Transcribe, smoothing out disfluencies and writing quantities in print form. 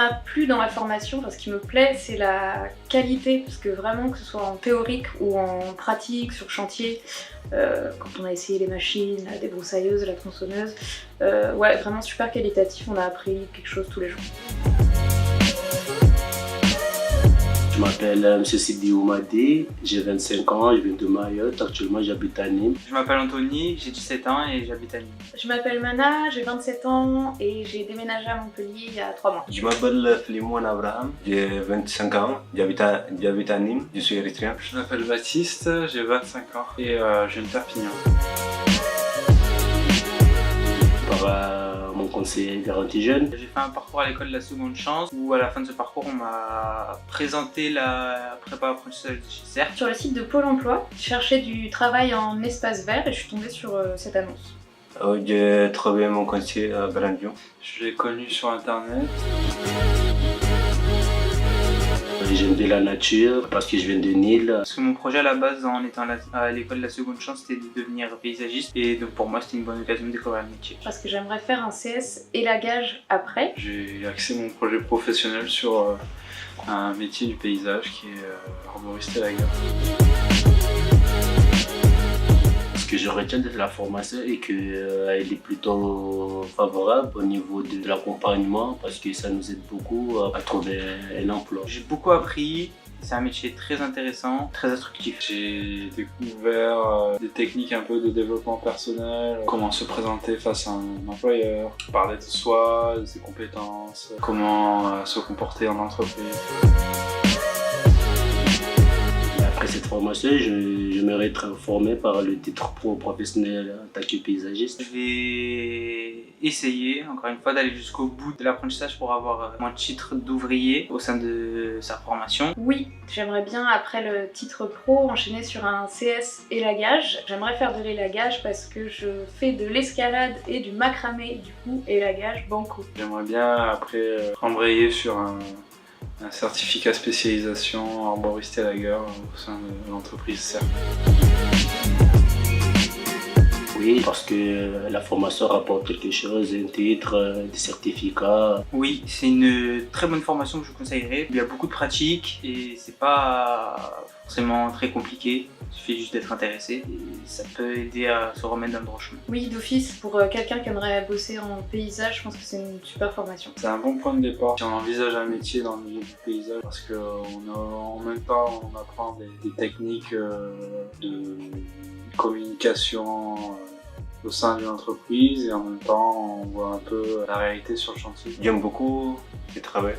m'a plu dans la formation, ce qui me plaît, c'est la qualité, parce que vraiment, que ce soit en théorique ou en pratique, sur chantier, quand on a essayé les machines, la débroussailleuse, la tronçonneuse, ouais, vraiment super qualitatif, on a appris quelque chose tous les jours. Je m'appelle M. Sidi Oumadé, j'ai 25 ans, je viens de Mayotte, actuellement j'habite à Nîmes. Je m'appelle Anthony, j'ai 17 ans et j'habite à Nîmes. Je m'appelle Mana, j'ai 27 ans et j'ai déménagé à Montpellier il y a 3 mois. Je m'appelle Filimon Abraham, j'ai 25 ans, j'habite à Nîmes, je suis érythréen. Je m'appelle Baptiste, j'ai 25 ans et je viens de Perpignan. Par mon conseiller garantie jeune. J'ai fait un parcours à l'école de la seconde chance où à la fin de ce parcours on m'a présenté la prépa apprentissage de chez CERF. Sur le site de Pôle emploi, je cherchais du travail en espace vert et je suis tombée sur cette annonce. J'ai trouvé mon conseiller à Brandion. Je l'ai connu sur internet. J'aime bien la nature parce que je viens de Nîmes. Parce que mon projet à la base en étant à l'école de la seconde chance c'était de devenir paysagiste et donc pour moi c'était une bonne occasion de découvrir le métier. Parce que j'aimerais faire un CS élagage après. J'ai axé mon projet professionnel sur un métier du paysage qui est arboriste élageur. Ce que je retiens de la formation est qu'elle est plutôt favorable au niveau de l'accompagnement parce que ça nous aide beaucoup à trouver un emploi. J'ai beaucoup appris, c'est un métier très intéressant, très instructif. J'ai découvert des techniques un peu de développement personnel, comment se présenter face à un employeur, parler de soi, de ses compétences, comment se comporter en entreprise. Après cette formation, j'aimerais être formé par le titre pro professionnel en tant que paysagiste. Je vais essayer, encore une fois, d'aller jusqu'au bout de l'apprentissage pour avoir mon titre d'ouvrier au sein de sa formation. Oui, j'aimerais bien, après le titre pro, enchaîner sur un CS élagage. J'aimerais faire de l'élagage parce que je fais de l'escalade et du macramé, du coup, élagage banco. J'aimerais bien, après, embrayer sur un certificat spécialisation arboriste élageur au sein de l'entreprise CERF. Oui, parce que la formation rapporte quelque chose, un titre, des certificats. Oui, c'est une très bonne formation que je vous conseillerais. Il y a beaucoup de pratiques et c'est pas forcément très compliqué. Il suffit juste d'être intéressé et ça peut aider à se remettre dans le droit chemin. Oui, d'office, pour quelqu'un qui aimerait bosser en paysage, je pense que c'est une super formation. C'est un bon point de départ si on envisage un métier dans le milieu du paysage parce qu'en même temps on apprend des techniques de communication au sein d'une entreprise et en même temps on voit un peu la réalité sur le chantier. J'aime beaucoup le travail.